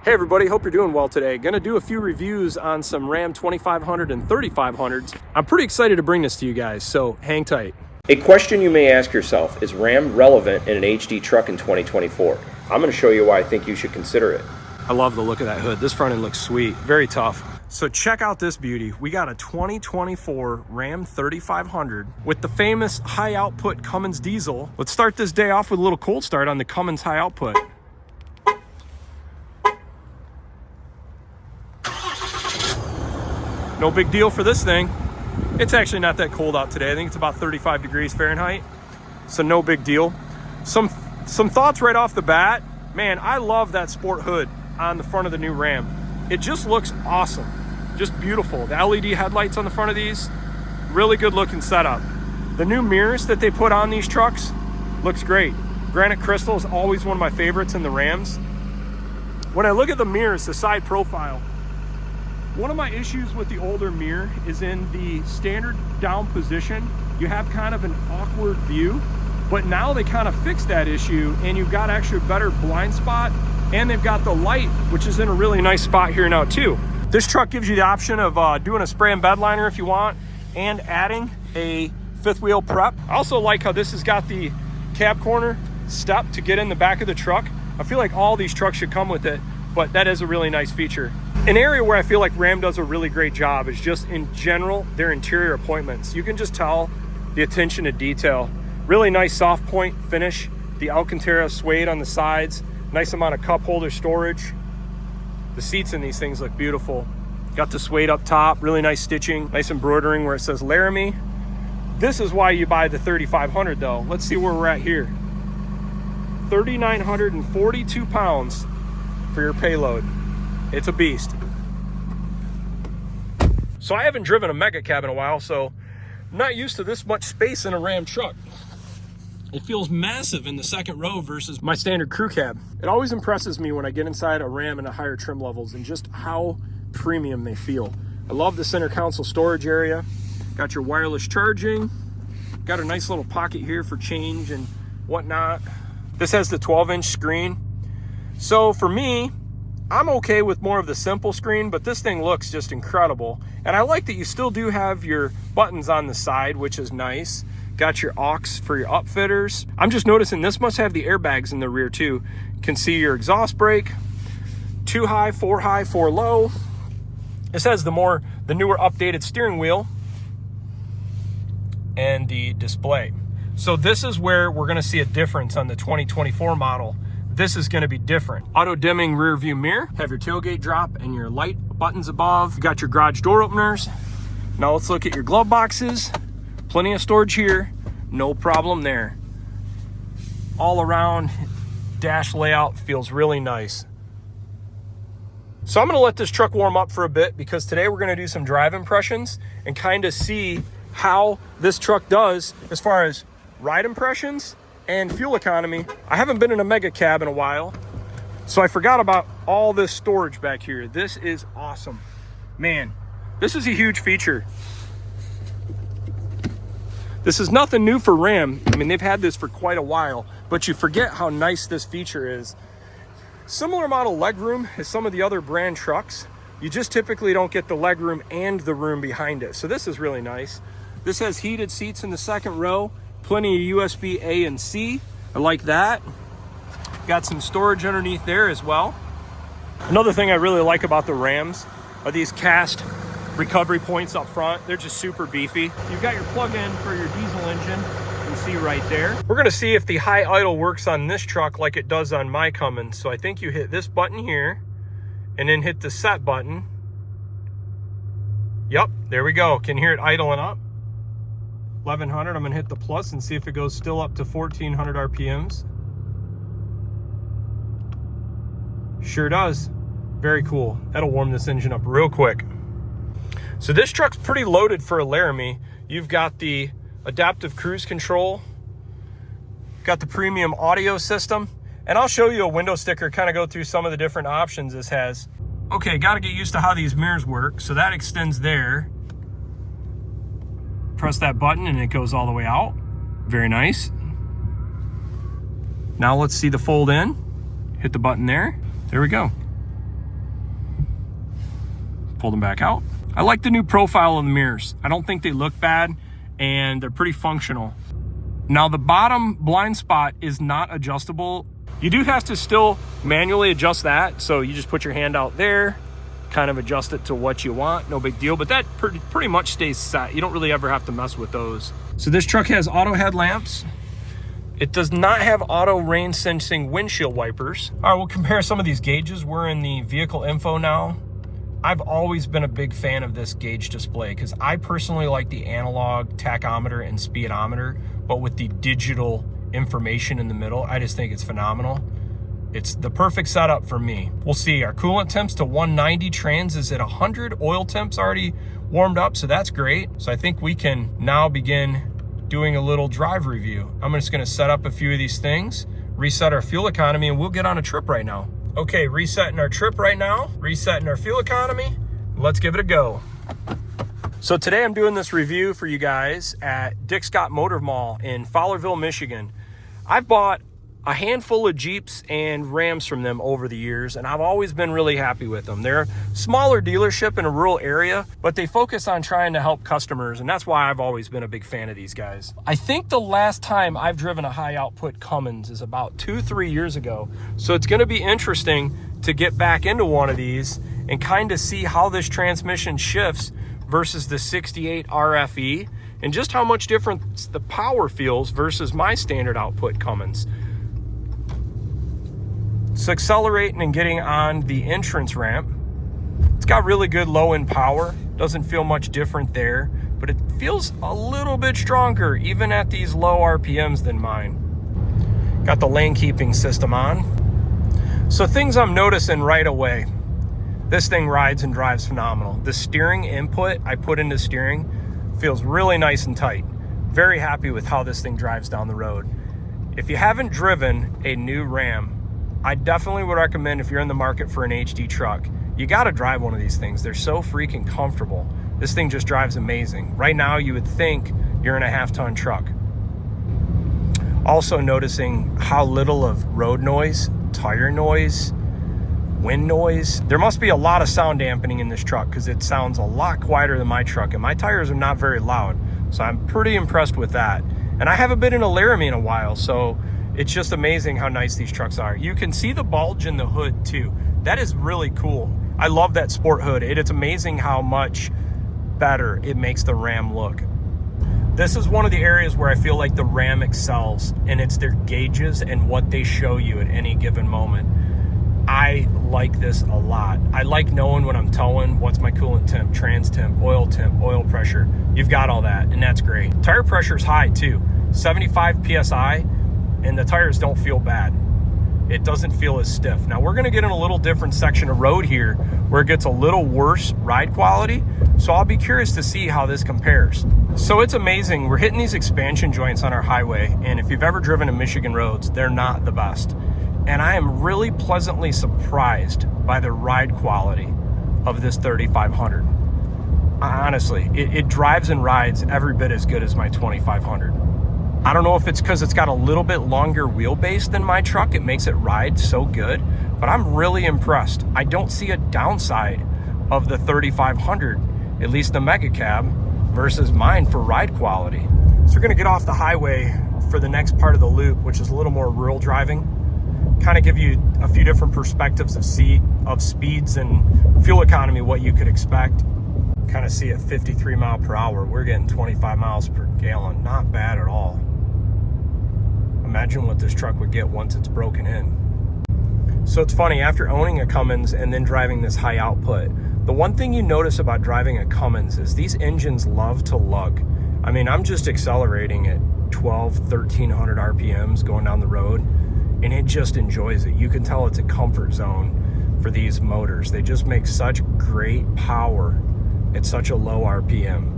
Hey everybody, hope you're doing well today. Gonna do a few reviews on some Ram 2500 and 3500s. I'm pretty excited to bring this to you guys, so hang tight. A question you may ask yourself, is Ram relevant in an HD truck in 2024? I'm gonna show you why I think you should consider it. I love the look of that hood. This front end looks sweet, very tough. So check out this beauty. We got a 2024 Ram 3500 with the famous high output Cummins diesel. Let's start this day off with a little cold start on the Cummins high output. No big deal for this thing. It's actually not that cold out today. I think it's about 35 degrees Fahrenheit, so no big deal. Some thoughts right off the bat. Man, I love that sport hood on the front of the new Ram. It just looks awesome, just beautiful. The LED headlights on the front of these, really good looking setup. The new mirrors that they put on these trucks looks great. Granite crystal is always one of my favorites in the Rams. When I look at the mirrors, the side profile, one of my issues with the older mirror is in the standard down position, you have kind of an awkward view, but now they kind of fixed that issue and you've got actually a better blind spot, and they've got the light, which is in a really nice spot here now too. This truck gives you the option of doing a spray and bed liner if you want, and adding a fifth wheel prep. I also like how this has got the cab corner step to get in the back of the truck. I feel like all these trucks should come with it, but that is a really nice feature. An area where I feel like Ram does a really great job is just in general, their interior appointments. You can just tell the attention to detail. Really nice soft point finish. The Alcantara suede on the sides. Nice amount of cup holder storage. The seats in these things look beautiful. Got the suede up top, really nice stitching, nice embroidering where it says Laramie. This is why you buy the 3500 though. Let's see where we're at here. 3,942 pounds for your payload. It's a beast. So I haven't driven a mega cab in a while, so I'm not used to this much space in a Ram truck. It feels massive in the second row versus my standard crew cab. It always impresses me when I get inside a Ram in a higher trim levels and just how premium they feel. I love the center console storage area. Got your wireless charging. Got a nice little pocket here for change and whatnot. This has the 12-inch screen. So for me, I'm okay with more of the simple screen, but this thing looks just incredible. And I like that you still do have your buttons on the side, which is nice. Got your aux for your upfitters. I'm just noticing this must have the airbags in the rear too. You can see your exhaust brake, 2 high, 4 low. This has the newer updated steering wheel and the display. So this is where we're gonna see a difference on the 2024 model. This is gonna be different. Auto dimming rear view mirror, have your tailgate drop and your light buttons above. You got your garage door openers. Now let's look at your glove boxes. Plenty of storage here, no problem there. All around dash layout feels really nice. So I'm gonna let this truck warm up for a bit because today we're gonna do some drive impressions and kind of see how this truck does as far as ride impressions and fuel economy. I haven't been in a mega cab in a while, so I forgot about all this storage back here. This is awesome. Man, this is a huge feature. This is nothing new for Ram. I mean, they've had this for quite a while, but you forget how nice this feature is. Similar model legroom as some of the other brand trucks. You just typically don't get the legroom and the room behind it. So this is really nice. This has heated seats in the second row. Plenty of USB A and C. I like that. Got some storage underneath there as well. Another thing I really like about the Rams are these cast recovery points up front. They're just super beefy. You've got your plug-in for your diesel engine. You can see right there. We're gonna see if the high idle works on this truck like it does on my Cummins. So I think you hit this button here and then hit the set button. Yep, there we go. Can hear it idling up. 1100, I'm gonna hit the plus and see if it goes still up to 1400 RPMs. Sure does. Very cool. That'll warm this engine up real quick. So this truck's pretty loaded for a Laramie. You've got the adaptive cruise control, got the premium audio system, and I'll show you a window sticker, kind of go through some of the different options this has. Okay, got to get used to how these mirrors work. So that extends there. Press that button and it goes all the way out. Very nice. Now let's see the fold in. Hit the button there. There we go. pull them back out. I like the new profile of the mirrors. I don't think they look bad, and they're pretty functional. Now the bottom blind spot is not adjustable. You do have to still manually adjust that. So you just put your hand out there, kind of adjust it to what you want, no big deal, but that pretty much stays set. You don't really ever have to mess with those. So this truck has auto headlamps. It does not have auto rain sensing windshield wipers. All right, we'll compare some of these gauges. We're in the vehicle info now. I've always been a big fan of this gauge display because I personally like the analog tachometer and speedometer, but with the digital information in the middle, I just think it's phenomenal. It's the perfect setup for me. We'll see. Our coolant temps to 190, trans is at 100, oil temps already warmed up, so that's great. So I think we can now begin doing a little drive review. I'm just gonna set up a few of these things, reset our fuel economy, and we'll get on a trip right now. Okay, resetting our trip right now, resetting our fuel economy. Let's give it a go. So today I'm doing this review for you guys at Dick Scott Motor Mall in Fowlerville, Michigan. I've bought a handful of Jeeps and Rams from them over the years, and I've always been really happy with them. They're a smaller dealership in a rural area, but they focus on trying to help customers, and that's why I've always been a big fan of these guys. I think the last time I've driven a high output Cummins is about 2-3 years ago, so it's gonna be interesting to get back into one of these and kind of see how this transmission shifts versus the 68 RFE, and just how much different the power feels versus my standard output Cummins. So accelerating and getting on the entrance ramp, it's got really good low end power. Doesn't feel much different there, but it feels a little bit stronger even at these low RPMs than mine. Got the lane keeping system on. So things I'm noticing right away, this thing rides and drives phenomenal. The steering input I put into steering feels really nice and tight. Very happy with how this thing drives down the road. If you haven't driven a new Ram, I definitely would recommend, if you're in the market for an HD truck, you gotta drive one of these things. They're so freaking comfortable. This thing just drives amazing. Right now, you would think you're in a half-ton truck. Also noticing how little of road noise, tire noise, wind noise. There must be a lot of sound dampening in this truck because it sounds a lot quieter than my truck, and my tires are not very loud. So I'm pretty impressed with that. And I haven't been in a Laramie in a while, so it's just amazing how nice these trucks are. You can see the bulge in the hood too. That is really cool. I love that sport hood. It's amazing how much better it makes the Ram look. This is one of the areas where I feel like the Ram excels, and it's their gauges and what they show you at any given moment. I like this a lot. I like knowing when I'm towing, what's my coolant temp, trans temp, oil pressure. You've got all that, and that's great. Tire pressure is high too, 75 PSI. And the tires don't feel bad. It doesn't feel as stiff. Now we're gonna get in a little different section of road here where it gets a little worse ride quality. So I'll be curious to see how this compares. So it's amazing. We're hitting these expansion joints on our highway. And if you've ever driven in Michigan roads, they're not the best. And I am really pleasantly surprised by the ride quality of this 3500. Honestly, it drives and rides every bit as good as my 2500. I don't know if it's because it's got a little bit longer wheelbase than my truck. It makes it ride so good, but I'm really impressed. I don't see a downside of the 3500, at least the Mega Cab, versus mine for ride quality. So we're gonna get off the highway for the next part of the loop, which is a little more rural driving. Kind of give you a few different perspectives of speeds and fuel economy, what you could expect. Kind of see at 53 mile per hour, we're getting 25 miles per gallon. Not bad at all. Imagine what this truck would get once it's broken in. So it's funny, after owning a Cummins and then driving this high output, the one thing you notice about driving a Cummins is these engines love to lug. I mean, I'm just accelerating at 1,300 RPMs going down the road, and it just enjoys it. You can tell it's a comfort zone for these motors. They just make such great power at such a low RPM.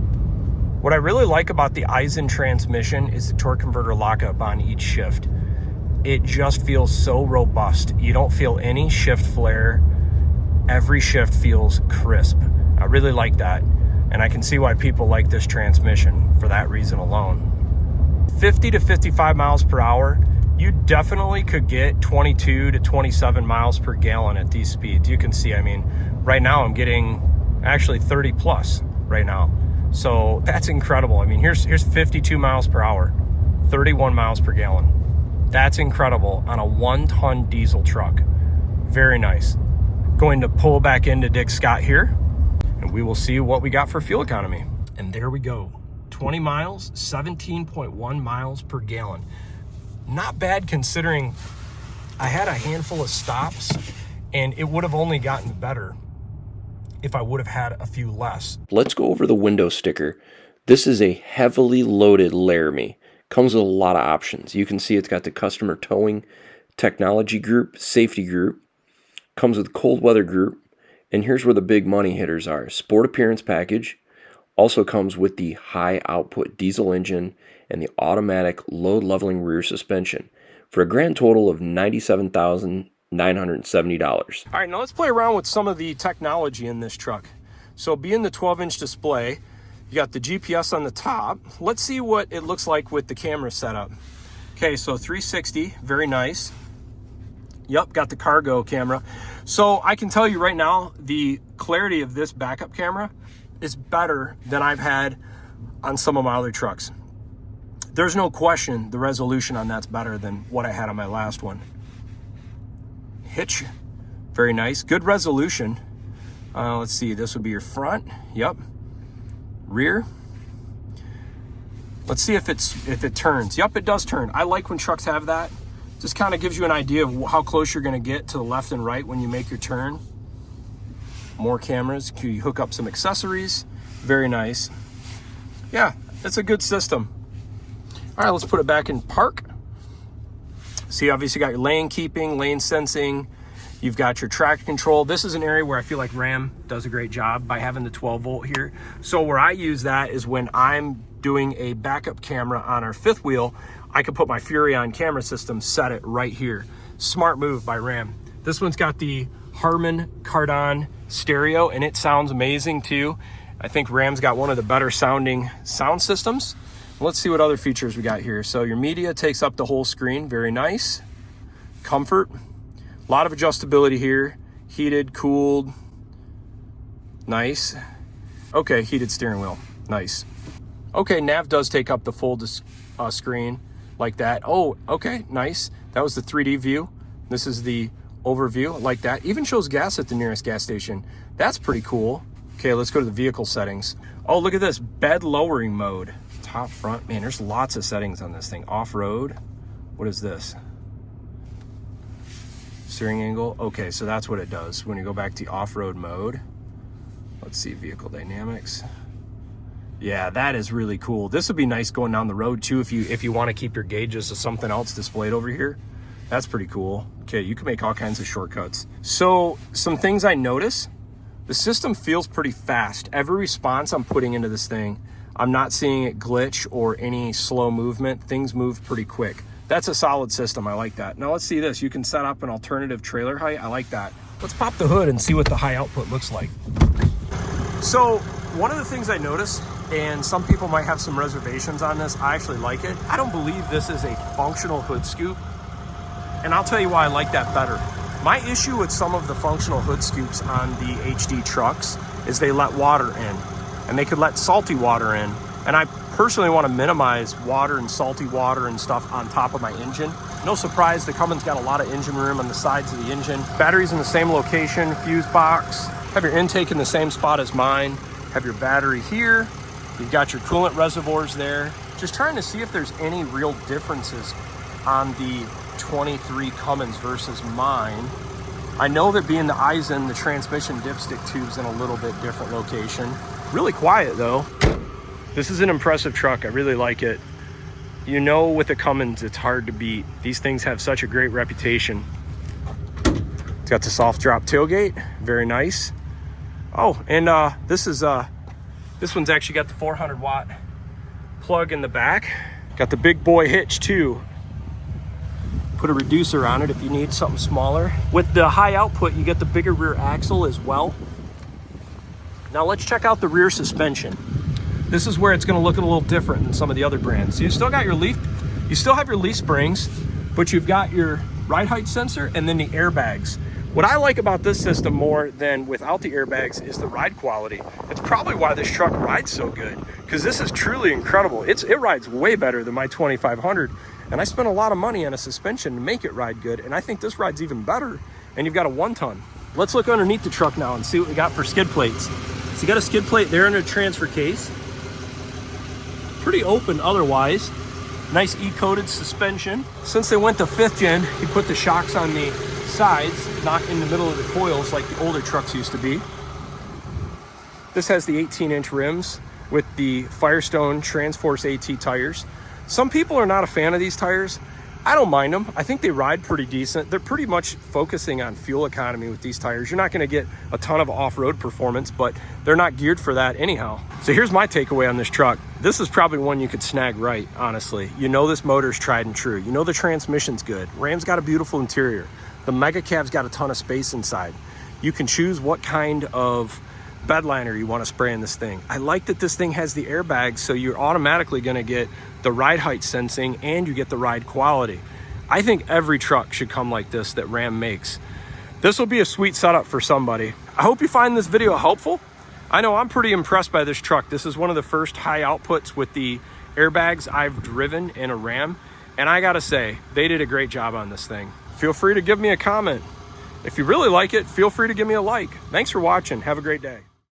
What I really like about the Eisen transmission is the torque converter lockup on each shift. It just feels so robust. You don't feel any shift flare. Every shift feels crisp. I really like that. And I can see why people like this transmission for that reason alone. 50 to 55 miles per hour, you definitely could get 22 to 27 miles per gallon at these speeds. You can see, I mean, right now I'm getting actually 30 plus right now. So that's incredible. I mean, here's 52 miles per hour, 31 miles per gallon. That's incredible on a 1-ton diesel truck. Very nice. Going to pull back into Dick Scott here, and we will see what we got for fuel economy. And there we go. 20 miles, 17.1 miles per gallon. Not bad considering I had a handful of stops, and it would have only gotten better if I would have had a few less. Let's go over the window sticker. This is a heavily loaded Mi. Comes with a lot of options. You can see it's got the customer towing, technology group, safety group. Comes with cold weather group. And here's where the big money hitters are. Sport appearance package. Also comes with the high output diesel engine and the automatic load leveling rear suspension for a grand total of $97,970. All right, now let's play around with some of the technology in this truck. So being the 12-inch display, you got the GPS on the top. Let's see what it looks like with the camera setup. Okay, so 360, very nice. Yep, got the cargo camera. So I can tell you right now, the clarity of this backup camera is better than I've had on some of my other trucks. There's no question the resolution on that's better than what I had on my last one. Hitch, very nice, good resolution. Let's see, this would be your front. Yep. Rear. Let's see if it turns. Yep, it does turn. I like when trucks have that. Just kind of gives you an idea of how close you're going to get to the left and right when you make your turn. More cameras. You hook up some accessories. Very nice. Yeah, it's a good system. All right, let's put it back in park. See, obviously you got your lane keeping, lane sensing. You've got your traction control. This is an area where I feel like Ram does a great job by having the 12 volt here. So where I use that is when I'm doing a backup camera on our fifth wheel, I can put my Furrion camera system, set it right here. Smart move by Ram. This one's got the Harman Kardon stereo, and it sounds amazing too. I think Ram's got one of the better sounding sound systems. Let's see what other features we got here. So your media takes up the whole screen, very nice. Comfort, a lot of adjustability here. Heated, cooled, nice. Okay, heated steering wheel, nice. Okay, nav does take up the full screen like that. Oh, okay, nice. That was the 3D view. This is the overview, I like that. Even shows gas at the nearest gas station. That's pretty cool. Okay, let's go to the vehicle settings. Oh, look at this, bed lowering mode. Top, front, man, there's lots of settings on this thing. Off-road, what is this? Steering angle, okay, so that's what it does. When you go back to off-road mode, let's see, vehicle dynamics. Yeah, that is really cool. This would be nice going down the road too if you want to keep your gauges of something else displayed over here. That's pretty cool. Okay, you can make all kinds of shortcuts. So some things I notice, the system feels pretty fast. Every response I'm putting into this thing, I'm not seeing it glitch or any slow movement. Things move pretty quick. That's a solid system, I like that. Now let's see this. You can set up an alternative trailer height, I like that. Let's pop the hood and see what the high output looks like. So one of the things I noticed, and some people might have some reservations on this, I actually like it. I don't believe this is a functional hood scoop, and I'll tell you why I like that better. My issue with some of the functional hood scoops on the HD trucks is they let water in, and they could let salty water in, and I personally want to minimize water and salty water and stuff on top of my engine. No surprise, the Cummins got a lot of engine room on the sides of the engine. Batteries in the same location, fuse box, have your intake in the same spot as mine, have your battery here, you've got your coolant reservoirs there. Just trying to see if there's any real differences on the 23 Cummins versus mine. I know that being the Eisen, the transmission dipstick tube's in a little bit different location. Really quiet though. This is an impressive truck, I really like it. You know, with the Cummins, it's hard to beat. These things have such a great reputation. It's got the soft drop tailgate, very nice. Oh, and this one's actually got the 400 watt plug in the back. Got the big boy hitch too. Put a reducer on it if you need something smaller. With the high output, you get the bigger rear axle as well. Now let's check out the rear suspension. This is where it's gonna look a little different than some of the other brands. So you still got your leaf, you still have your leaf springs, but you've got your ride height sensor and then the airbags. What I like about this system more than without the airbags is the ride quality. It's probably why this truck rides so good, because this is truly incredible. It rides way better than my 2500, and I spent a lot of money on a suspension to make it ride good, and I think this rides even better, and you've got a 1-ton. Let's look underneath the truck now and see what we got for skid plates. So you got a skid plate there in a transfer case. Pretty open otherwise. Nice E-coated suspension. Since they went to 5th gen, you put the shocks on the sides, not in the middle of the coils like the older trucks used to be. This has the 18-inch rims with the Firestone Transforce AT tires. Some people are not a fan of these tires. I don't mind them. I think they ride pretty decent. They're pretty much focusing on fuel economy with these tires. You're not going to get a ton of off-road performance, but they're not geared for that anyhow. So here's my takeaway on this truck. This is probably one you could snag right, honestly. You know this motor's tried and true. You know the transmission's good. Ram's got a beautiful interior. The Mega Cab's got a ton of space inside. You can choose what kind of bed liner you want to spray in this thing. I like that this thing has the airbags, so you're automatically going to get the ride height sensing and you get the ride quality. I think every truck should come like this that Ram makes. This will be a sweet setup for somebody. I hope you find this video helpful. I know I'm pretty impressed by this truck. This is one of the first high outputs with the airbags I've driven in a Ram, and I gotta say, they did a great job on this thing. Feel free to give me a comment. If you really like it, feel free to give me a like. Thanks for watching. Have a great day.